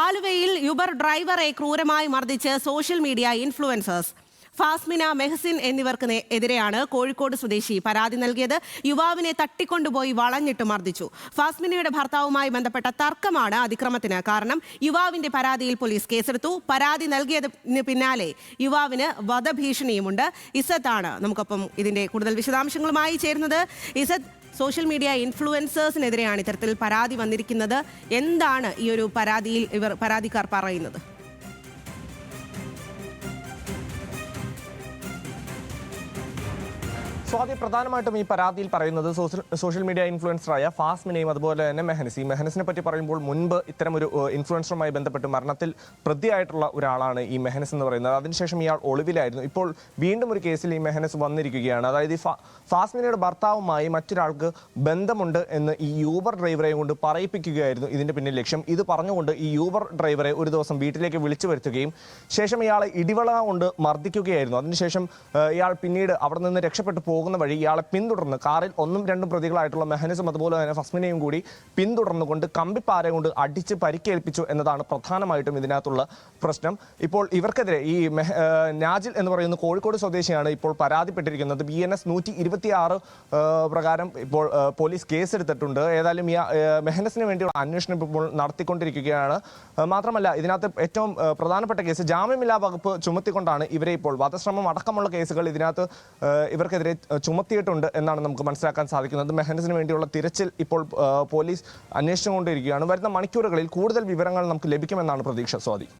ആലുവയിൽ യുബർ ഡ്രൈവറെ ക്രൂരമായി മർദ്ദിച്ച് സോഷ്യൽ മീഡിയ ഇൻഫ്ലുവൻസേഴ്സ്. ഫാസ്മിന, മെഹസിൻ എന്നിവർക്ക് എതിരെയാണ് കോഴിക്കോട് സ്വദേശി പരാതി നൽകിയത്. യുവാവിനെ തട്ടിക്കൊണ്ടുപോയി വളഞ്ഞിട്ട് മർദ്ദിച്ചു. ഫാസ്മിനയുടെ ഭർത്താവുമായി ബന്ധപ്പെട്ട തർക്കമാണ് അതിക്രമത്തിന് കാരണം. യുവാവിന്റെ പരാതിയിൽ പോലീസ് കേസെടുത്തു. പരാതി നൽകിയതിന് പിന്നാലെ യുവാവിന് വധഭീഷണിയുമുണ്ട്. ഇസത്താണ് നമുക്കൊപ്പം ഇതിന്റെ കൂടുതൽ വിശദാംശങ്ങളുമായി ചേരുന്നത്. ഇസത്ത്, സോഷ്യൽ മീഡിയ ഇൻഫ്ലുവൻസേഴ്സിനെതിരെയാണ് ഇത്തരത്തിൽ പരാതി വന്നിരിക്കുന്നത്. എന്താണ് ഈ ഒരു പരാതിയിൽ പരാതിക്കാർ പറയുന്നത്? സ്വാതി, പ്രധാനമായിട്ടും ഈ പരാതിയിൽ പറയുന്നത് സോഷ്യൽ മീഡിയ ഇൻഫ്ലുവൻസറായ ഫാസ്മിനെയും അതുപോലെ തന്നെ മെഹസിനെ പറ്റി പറയുമ്പോൾ മുൻപ് ഇത്തരമൊരു ഇൻഫ്ലുവൻസറുമായി ബന്ധപ്പെട്ട് മരണത്തിൽ പ്രതിയായിട്ടുള്ള ഒരാളാണ് ഈ മെഹനസ് എന്ന് പറയുന്നത്. അതിനുശേഷം ഇയാൾ ഒളിവിലായിരുന്നു. ഇപ്പോൾ വീണ്ടും ഒരു കേസിൽ ഈ മെഹനസ് വന്നിരിക്കുകയാണ്. അതായത് ഈ ഫാസ്മിനയുടെ ഭർത്താവുമായി മറ്റൊരാൾക്ക് ബന്ധമുണ്ട് എന്ന് ഈ യൂബർ ഡ്രൈവറെ കൊണ്ട് പറയിപ്പിക്കുകയായിരുന്നു ഇതിന്റെ പിന്നിൽ ലക്ഷ്യം. ഇത് പറഞ്ഞുകൊണ്ട് ഈ യൂബർ ഡ്രൈവറെ ഒരു ദിവസം വീട്ടിലേക്ക് വിളിച്ചു വരുത്തുകയും ശേഷം ഇയാളെ ഇടിവള കൊണ്ട് മർദ്ദിക്കുകയായിരുന്നു. അതിനുശേഷം ഇയാൾ പിന്നീട് അവിടെ നിന്ന് രക്ഷപ്പെട്ടു പോകുന്ന വഴി ഇയാളെ പിന്തുടർന്ന് കാറിൽ 1-2 പ്രതികളായിട്ടുള്ള മെഹനസും അതുപോലെ തന്നെ ഫസ്മിനെയും കൂടി പിന്തുടർന്നുകൊണ്ട് കമ്പിപ്പാര കൊണ്ട് അടിച്ച് പരിക്കേൽപ്പിച്ചു എന്നതാണ് പ്രധാനമായിട്ടും ഇതിനകത്തുള്ള പ്രശ്നം. ഇപ്പോൾ ഇവർക്കെതിരെ ഈ നാജിൽ എന്ന് പറയുന്ന കോഴിക്കോട് സ്വദേശിയാണ് ഇപ്പോൾ പരാതിപ്പെട്ടിരിക്കുന്നത്. BNS 126 പ്രകാരം ഇപ്പോൾ പോലീസ് കേസെടുത്തിട്ടുണ്ട്. ഏതായാലും ഈ മെഹനസിന് വേണ്ടിയുള്ള അന്വേഷണം ഇപ്പോൾ നടത്തിക്കൊണ്ടിരിക്കുകയാണ്. മാത്രമല്ല ഇതിനകത്ത് ഏറ്റവും പ്രധാനപ്പെട്ട കേസ് ജാമ്യമില്ലാ വകുപ്പ് ചുമത്തിക്കൊണ്ടാണ് ഇവരെ ഇപ്പോൾ വധശ്രമം അടക്കമുള്ള കേസുകൾ ഇതിനകത്ത് ഇവർക്കെതിരെ ചുമത്തിയിട്ടുണ്ട് എന്നാണ് നമുക്ക് മനസ്സിലാക്കാൻ സാധിക്കുന്നത്. മെഹനസിന് വേണ്ടിയുള്ള തിരച്ചിൽ ഇപ്പോൾ പോലീസ് അന്വേഷിച്ചുകൊണ്ടിരിക്കുകയാണ്. വരുന്ന മണിക്കൂറുകളിൽ കൂടുതൽ വിവരങ്ങൾ നമുക്ക് ലഭിക്കുമെന്നാണ് പ്രതീക്ഷ. സ്വാതി.